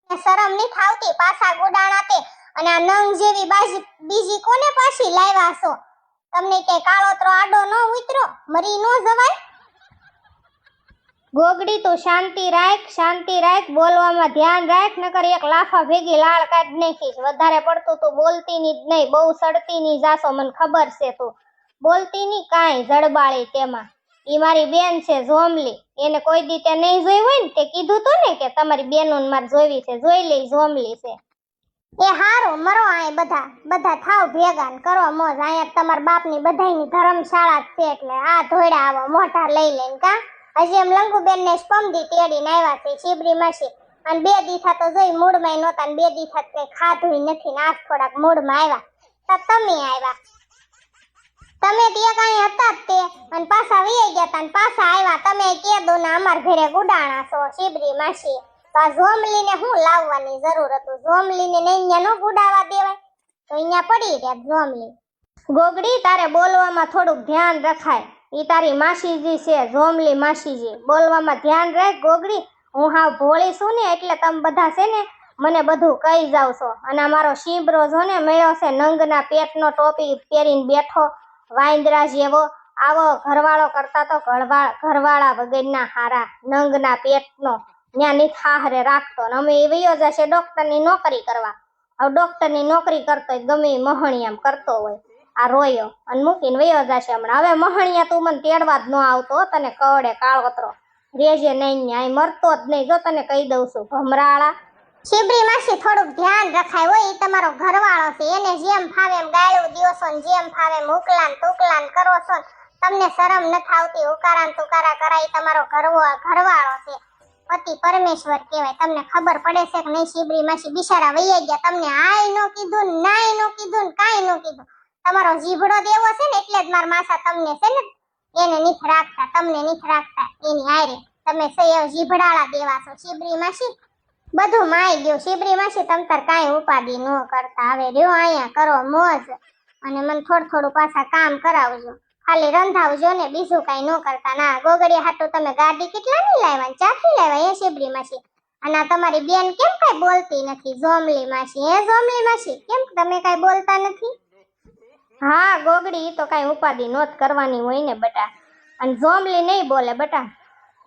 શરમ નહીં થાવતી પાછા ગોડાણા તે અને આ નંગ જેવી બાજી બીજી કોને પાછી લાવ્યા છો? તમને કે કાળોતરો આડો ન ઉતરો મરી ન જવાય? ગોગડી તું શાંતિ રાખ બોલવામાં ધ્યાન રાખ નકર એક લાફા ભેગી લાળ કાઢ નાખીશ. વધારે પડતું તું બોલતી ની જ નહીં, બહુ સડતી ની જાસો, મને ખબર છે. તું બોલતી ની કાંઈ જડબાળી તેમાં. ઈ મારી બેન છે જોમલી, એને કોઈ દી તે નહીં જોઈ હોય ને તે કીધું તું ને કે તમારી બેનો ને મારે જોઈવી છે, જોઈ લઈ જોમલી છે. એ હારું મરો આય બધા થાવ ભેગા ને કરો મોજ. અહીંયા તમારા બાપની બધાયની ધર્મશાળા જ છે એટલે આ ધોયડા આવો મોઢા લઈ લઈને કા હજી એમ લંગુબેન ને સ્પમદી તેડીને આવ્યા છે શિબરી માસી અને 2 દીથા તો જોઈ મૂડમાં નહોતા ને 2 દીથા કઈ ખાધું નથી ને આજ થોડાક મૂડમાં આવ્યા. તમે આવ્યા તમે ત્યાં કઈ હતા જ તે અને પાછા વહી ગયા તા ને પાછા આવ્યા. તમે કીધું ને અમાર ઘરે ગુડાણા છો શિબરી માસી. તો આ જોમલીને હું લાવવાની જરૂર હતું? જોમલીને ને અહીંયા નો ગુડાવા દેવાય તો અહીંયા પડી રહ્યા જોમલી. ગોગડી તારે બોલવામાં થોડુંક ધ્યાન રખાય. ઈ તારી માસીજી છે જોમલી માસીજી, બોલવામાં ધ્યાન રાખ ગોગડી. હું હાવ ભોળી છું ને એટલે તમે બધા છે ને મને બધું કહી જાવ છો. અને અમારો શીબરો જો ને મળ્યો છે નંગના પેટનો ટોપી પહેરીને બેઠો વાંદરા જેવો. આવો ઘરવાળો કરતા તો ઘરવાળા વગરના હારા. નંગના પેટનો ન્યા નિખાહરે રાખતો ને અમે એ વયો જશે ડોક્ટરની નોકરી કરવા. હવે ડોક્ટરની નોકરી કરતો ગમે મહણિયામ કરતો હોય. આ રોયો અને મૂકીને વયો જશે હમણાં. હવે મહણિયા તું મને તેડવા જ ન આવતો, તને કવડે કાળોતરો રેજે નહીં ન્યાય મરતો જ નહીં. જો તને કહી દઉં છું ભમરાળા. શિબરી માસી થોડુંક ધ્યાન રખાય હોય. એ તમારો ઘરવાળો છે, એને જેમ ફાવે એમ ગાળું દિવસો ને જેમ ફાવે એમ ઉકલાન તુકલાન કરો છો. તમને શરમ નથી આવતી? ઉકારાન તુકારા કરાય. તમારો ઘરવાળો છે, પતિ પરમેશ્વર કહેવાય. તમને ખબર પડે છે કે નહીં? શિબરી માસી બિચારા વૈયા ગયા, તમને આય નો કીધું નાય નો કીધું કાંઈ નો કીધું. તમારો જીભડો દેવો છે ને એટલે જ મારા માસા તમને છે ને એને નીથ રાખતા, તમને નીથ રાખતા એની હારે. તમે છે જીભડાળા દેવા છો શિબરી માસી. બધું માઈ ગયું શિબરી માસી. તમ તાર કાંઈ ઉપાડી ન કરતા. હવે રહ્યો અહીંયા કરો મોજ અને મને થોડું પાછા કામ કરાવજો. ખાલી રંધાવજો ને, બીજું કાંઈ ન કરતા. ના ગોગડી હાટું તમે ગાડી કેટલાની લાવ્યા ને ચાથી લાવ્યા એ શિબરી માસી? અને તમારી બેન કેમ કઈ બોલતી નથી જોમલી માસી? હે જોમલી માસી કેમ તમે કઈ બોલતા નથી? હા ગોગડી તો કઈ ઉપાધિ નોત કરવાની હોય ને બટા. અને જોમલી નહીં બોલે બટા,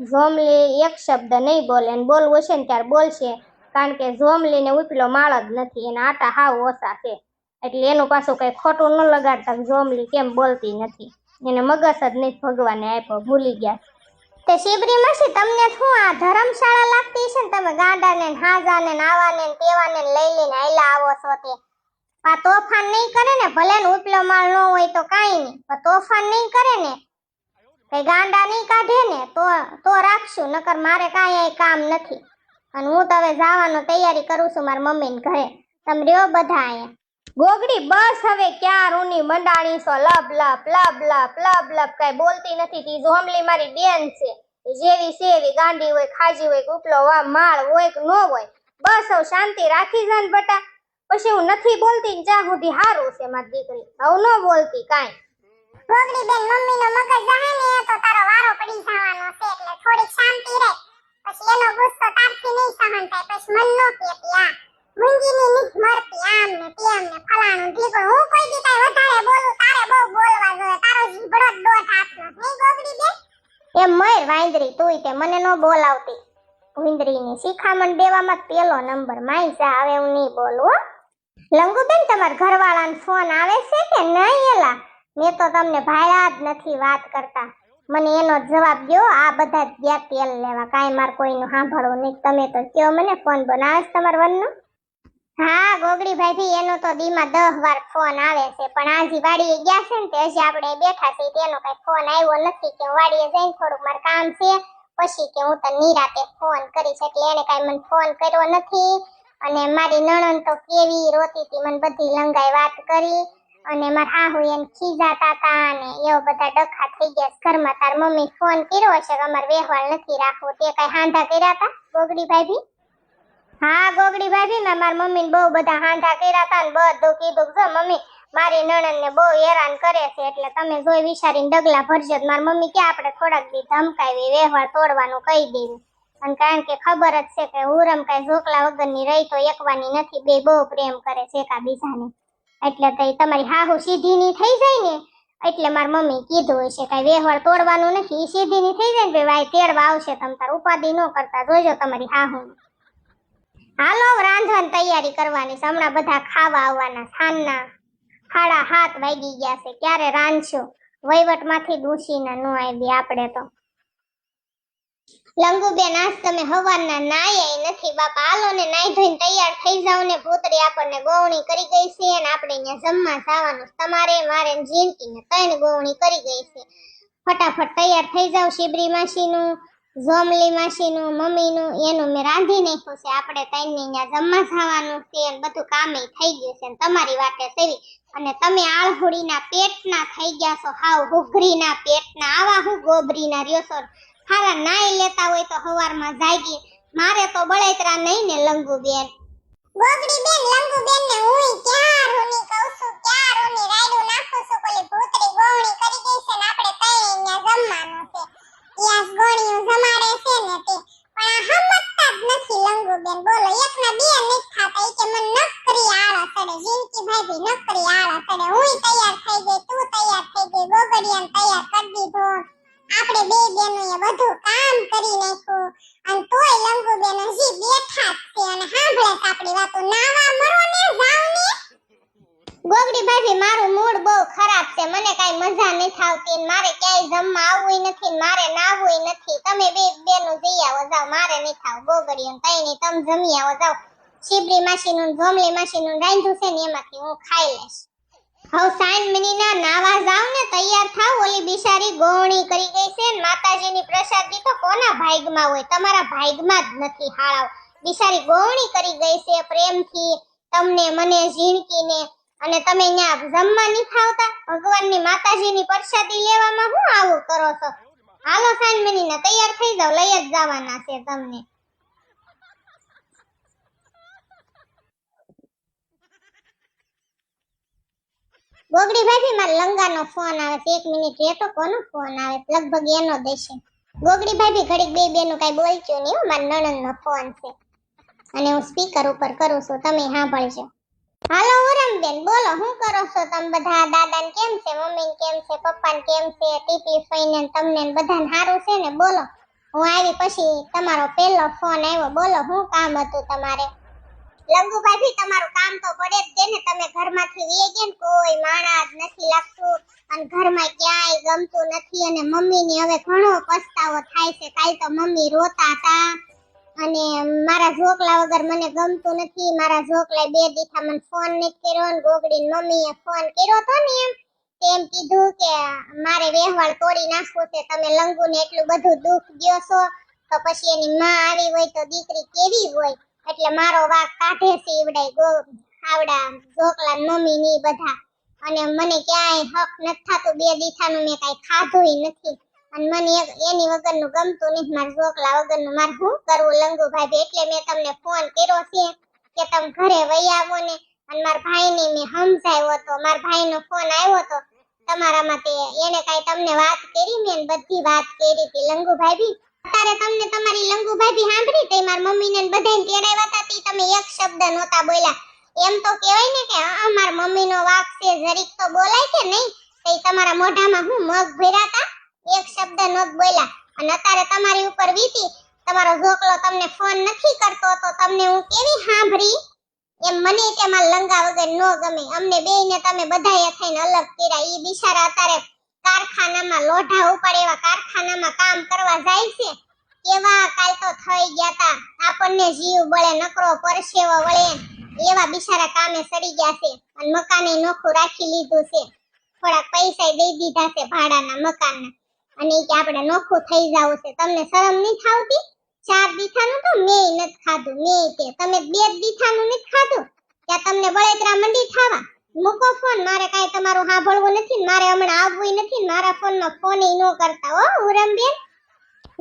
જોમલી એક શબ્દ નહીં બોલે. અને બોલવું છે ને ત્યારે બોલશે, કારણ કે જોમલીને ઉપલો માળ જ નથી, એના આટા હાવ ઓછા છે. એટલે એનું પાછું કઈ ખોટું ન લગાડતા જોમલી કેમ બોલતી નથી. એને મગજ જ નહીં ભગવાને આપ્યો, ભૂલી ગયા. તે શિબરી માસી તમને શું આ ધર્મશાળા લાગતી છે ને? તમે ગાંડાને હાજાને આવાને તેવાને લઈ લઈને આયલા આવો છો તે આ તોફાન નહીં કરે ને? ભલે ને ઉપલો માળ ન હોય તો કાંઈ નહીં, પણ તોફાન નહીં કરે ને, કઈ ગાંડા નહીં કાઢે ને તો રાખશું. નકર મારે કાંઈ કામ નથી. અને હું તો હવે જવાનો તૈયારી કરું છું મારા મમ્મીને ઘરે. તમે રહ્યો બધા અહીંયા. ગોગડી બસ હવે ક્યાં રૂની મંડાણી છો? લબ લબ લબ લબ લબ લબ કઈ બોલતી નથી. તી જોમલી મારી બેન છે, જેવી છે એવી ગાંડી હોય, ખાજી હોય, ઉપલો માળ હોય કે ન હોય. બસ હવે શાંતિ રાખી જા ને બટા. પછી હું નથી બોલતી ને જ્યાં સુધી હારું છે મારી દીકરી. હવે ન બોલતી કાંઈ. ગોગડી બેન મમ્મીનો મગજ જાહે ને તો તારો વારો પડી જવાનો છે, એટલે થોડી શાંતિ રહે. પછી એનો ગુસ્સો તારથી નહીં સહન થાય. પછી મન નો કેતી આ મુંગીની નીચ મરતી આમ ને તેમ ને ફલાણું ઢીકણું. હું કોઈ દી કાંઈ વધારે બોલું તારે બહુ બોલવા જોઈએ. તારો જીભડો જ દોઢ હાથનો નહીં ગોગડી બેન? એમ મર વાંદરી તુંય તે મને ન બોલાવતી. ભૂંદરીની શિખામણ દેવામાં પેલો નંબર. માઈ જા હવે હું નહીં બોલું. લંગુબેન તમારા ઘરવાળાનો ફોન આવે છે કે નહીં? એલા મેં તો તમને ભાળ્યા જ નથી વાત કરતા. મને એનો જવાબ દો. આ બધા જ ગયા તેલ લેવા, કાંઈ મારે કોઈનું સાંભળવું નહીં. તમે તો કયો મને ફોન બનાવે છે તમારા વનનો? હા ગોગડી ભાઈ એનો તો દીમાં 10 વાર ફોન આવે છે, પણ આજી વાડીએ ગયા છે ને તે હજી આપણે બેઠા છે તેનો કઈ ફોન આવ્યો નથી. કે વાડીએ જઈને થોડુંક મારે કામ છે પછી કે હું તને નિરાતે ફોન કરીશ. એટલે એને કઈ મને ફોન કર્યો નથી. અને મારી નણંદ તો કેવી રોતી હતી, મને બધી લંગાઈ વાત કરી. અને મારા હાહુ એને ખીજાતા હતા અને એવો બધા ડખા થઈ ગયા ઘરમાં. તાર મમ્મી ફોન કર્યો હશે કે અમારે વ્યવહાર નથી રાખવો, તે કઈ હાંધા કર્યા હતા ગોગડી ભાભી? હા ગોગડી ભાભી મેં મારા મમ્મીને બહુ બધા હાંધા કર્યા હતા ને બધું કીધું જો મમ્મી મારી નણંદને બહુ હેરાન કરે છે, એટલે તમે જોઈ વિચારીને ડગલા ભરજો. મારી મમ્મી કે આપણે થોડાક દી ધમકાવી વ્યવહાર તોડવાનું કહી દેવું. અને કારણ કે ખબર જ છે કે હુરમ કઈ ઝોકલા વગરની રહી તો એકવાની નથી, બે બહુ પ્રેમ કરે છે એકાબીજાને. એટલે તો તમારી હાહુ સીધીની થઈ જાય ને એટલે મારી મમ્મી કીધું હશે કઈ વ્યવહાર તોડવાનું નથી, સીધીની થઈ જાય ને ભાઈ તેડવા આવશે, તમ તાર ઉપાધિ ન કરતા જોજો તમારી હાહુ. હાલો રાંધવાની તૈયારી કરવાની છે, હમણાં બધા ખાવા આવવાના, સાંજના 7:30 વાગી ગયા છે, ક્યારે રાંધશો? વહીવટ માંથી દૂષીને ન આવી આપણે તો. લંગુબેન આજ તમે હવારના નાયા નથી બાપા, હાલો ને નાઈ ધોઈને તૈયાર થઈ જાવ ને, ભૂતરી આપણને ગોવણી કરી ગઈ છે અને આપણે અહીંયા જમવા જવાનું, તમારે મારે જીનકીને 3 ગોવણી કરી ગઈ છે. ફટાફટ તૈયાર થઈ જાવ, શિબરી માસીનું, જોમલી માસીનું, મમ્મીનું એનું મેં રાંધી નાખ્યું છે, આપણે 3 ને અહીંયા જમવા જવાનું છે અને બધું કામે થઈ ગયું છે. તમારી વાટે સેવી અને તમે આળહુડીના પેટના થઈ ગયા છો, હાવ હુઘરીના પેટના, આવા હું ગોબરીના રહ્યો છો. હારા નાઈ લેતા હોય તો હવારમાં જાગી, મારે તો બળેતરા નહીં ને લંગુબેન. ગોગડી બેન લંગુબેન ને હું ક્યારોની કહું છું, ક્યારોની રાયડું નાખું છું, પેલી ભૂતરી ગોવણી કરી ગઈ છે ને આપણે તઈ અહીંયા જમવાનું છે. યાસ ગોણીઓ જમાડે છે ને તે, પણ આ સમજતા જ નથી લંગુબેન, બોલો એકના બે નથી થાતા, ઈ કે મને નકરી આળસ ચડે, જીનકી ભાભી નકરી આળસ ચડે, હુંય તૈયાર થઈ ગઈ, તું તૈયાર થઈ ગઈ, ગોગડિયાને તૈયાર કરી દીધો, આપણે બે બેનોએ બધું કામ કરી નાખ્યું અને તોય લંગુબેન હજી બેઠા જ છે અને સાંભળે છે આપણી વાતો. નાવા મરો ને જાવ ને. ગોગડી ભાભી મારું મૂડ બહુ ખરાબ છે, મને કાઈ મજા નથી આવતી, મારે ક્યાંય જમવા આવવું નથી, મારે નાવું નથી, તમે બે બેનો જઈ આવો જાવ, મારે નથી આવ ગોગડીઓ તઈની તમે જમી આવો જાવ. શિબરી માસીનું જોમલી માસીનું રાંધ્યું છે ને એમાંથી હું ખાઈ લઈશ. હવે સાંજ મહિના નાવા જાવ ને, તૈયાર થાવ, ઓલી બિચારી ગોવણી કરી ગઈ છે ને માતાજીની પ્રસાદી તો કોના ભાગમાં હોય, તમારા ભાગમાં જ નથી હાળાવ. બિચારી ગોવણી કરી ગઈ છે પ્રેમથી તમને, મને, ઝીણકીને, અને તમે અહીંયા જમવા નથી આવતા, ભગવાનની માતાજીની પ્રસાદી લેવામાં શું આવું કરો છો? હાલો સાંજ મહિના તૈયાર થઈ જાવ, લઈ જ જવાના છે તમને. ગોગડી ભાભી મારા લંગાનો ફોન આવે છે, 1 મિનિટ રહેતો, કોનો ફોન આવે? લગભગ એનો દેશે. ગોગડી ભાભી ઘડીક બે બેનું કઈ બોલજો નહીં, મારા નણંદનો ફોન છે અને હું સ્પીકર ઉપર કરું છું, તમે સાંભળજો. હાલો ઉરમબેન બોલો, શું કરો છો તમે બધા? દાદાને કેમ છે, મમ્મીને કેમ છે, પપ્પાને કેમ છે, ટીપી ફઈને તમને બધાને સારું છે ને? બોલો, હું આવી પછી તમારો પહેલો ફોન આવ્યો, બોલો શું કામ હતું તમારે? લંગુ ભાભી તમારું કામ તો પડે જ છે ને, તમે ઘરમાંથી વી ગયા ને, કોઈ માણા જ નથી લાગતું અને ઘરમાં ક્યાંય ગમતું નથી અને મમ્મીને હવે ઘણો પસ્તાવો થાય છે. કાલ તો મમ્મી રોતા હતા અને મારા ઝોકલા વગર મને ગમતું નથી, મારા ઝોકલા 2 દીઠા મને ફોન નથી કર્યો ને ગોગડીને મમ્મીએ ફોન કર્યો તો ને એમ કીધું કે મારે વ્યવહાર તોડી નાખવો છે, તમે લંગુને એટલું બધું દુઃખ દ્યો છો તો પછી એની માં આવી હોય તો દીકરી કેવી હોય, એટલે મારો વાક કાઢે છે ઈવડાય આવડા ઝોકલા મમ્મી ની બધા, અને મને ક્યાંય હક નથી થાતું, 2 દીઠાનું મેં કાઈ ખાધુંય નથી અને મને એની વગરનું ગમતું નથી, મારા ઝોકલા વગરનું મારે શું કરવું લંગુ ભાભી? એટલે મેં તમને ફોન કર્યો છે કે તમે ઘરે વઈ આવો ને, અને મારા ભાઈને મેં સમજાવ્યો તો, મારા ભાઈનો ફોન આવ્યો તો તમારામાં, તે એને કાઈ તમને વાત કરી? મેં બધી વાત કરી હતી લંગુ ભાભી. અત્યારે તમને તમારી લંગુ ભાભી સાંભળી તે મારી મમ્મીને બધાને તેડાવ્યા હતા, તી તમે એક શબ્દ નહોતા બોલ્યા. એમ તો કહેવાય ને કે મારા મમ્મીનો વાક છે, જરીક તો બોલાય કે નહીં? તે તમારા મોઢામાં હું મગ ભર્યા હતા? એક શબ્દ નહોત બોલ્યા અને અત્યારે તમારી ઉપર વીતી, તમારો ઝોકલો તમને ફોન નથી કરતો તો તમને હું કેવી સાંભળી? એમ મને કે મારા લંગા વગર નો ગમે, અમને બેયને તમે બધાએ થઈને અલગ કર્યા. ઈ બિચારા અત્યારે કારખાનામાં લોઢા ઉપાડે એવા કારખાનામાં કામ કરવા જાય છે, કેવા કાલ તો થઈ ગયા તા, આપણને જીવ બળે, નકરો પરસેવો વળે, એવા બિચારા કામે સડી ગયા છે અને મકાને નોખું રાખી લીધું છે, થોડાક પૈસા દઈ દીધા છે ભાડાના મકાનના, અને કે આપણે નોખું થઈ જાવું છે. તમને શરમ નથી આવતી? 4 દીઠાનું તો મેય નથી ખાધું, મેય તે તમે 2 દીઠાનું નથી ખાધું, ત્યાં તમને બળેતરા મંડી થાવા. મૂકો ફોન, મારે કાઈ તમારું સાંભળવું નથી, મારે હમણાં આવવું નથી, મારા ફોનમાં ફોન ઈ નો કરતા હો ઉરમબેન.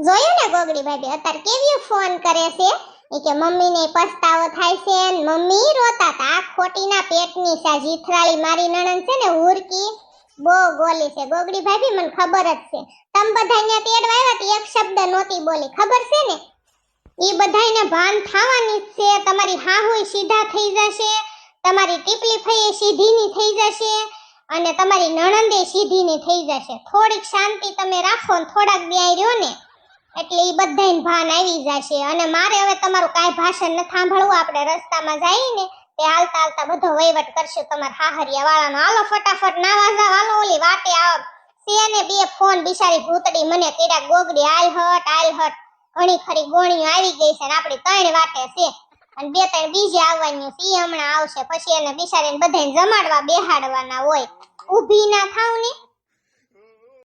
જોયું ને ગોગડી ભાભી અત્યારે કેવી ફોન કરે છે, એ કે મમ્મીને પસ્તાવો થાય છે ને મમ્મી રોતા હતા, આ ખોટીના પેટની સા જીથરાળી મારી નણંદ છે ને હુરકી બહુ બોલી છે. ગોગડી ભાભી મને ખબર જ છે, તમે બધા અહીંયા તેડવા આવ્યા તો એક શબ્દ નહોતી બોલી, ખબર છે ને? ઈ બધાયને ભાન થવાની જ છે. તમારી હાહુય સીધા થઈ જશે, તમારી ટીપલી ફઈએ સીધીની થઈ જશે અને તમારી નણંદે સીધીની થઈ જશે. થોડીક શાંતિ તમે રાખો ને થોડાક દી આઈ રહ્યો ને એટલે ઈ બધાયને ભાન આવી જશે. અને મારે હવે તમારું કાંઈ ભાષણ ન સાંભળવું. આપણે રસ્તામાં જઈએ ને તે હાલતા હાલતા બધો વહીવટ કરશું તમારા હાહરિયા વાળાનો. હાલો ફટાફટ નાવા જાવ, હાલો ઓલી વાટે આવ ને 2 ફોન બિચારી ભૂતડી મને કર્યા ગોગડી આલ હટ ઘણી ખરી ગોણીઓ આવી ગઈ છે ને આપણી 3 વાટે છે અને 2-3 બીજી આવવાની છે. ઈ હમણાં આવશે પછી એને બિચારીને બધાને જમાડવા બેહાડવાના હોય. ઊભી ના થાવ ને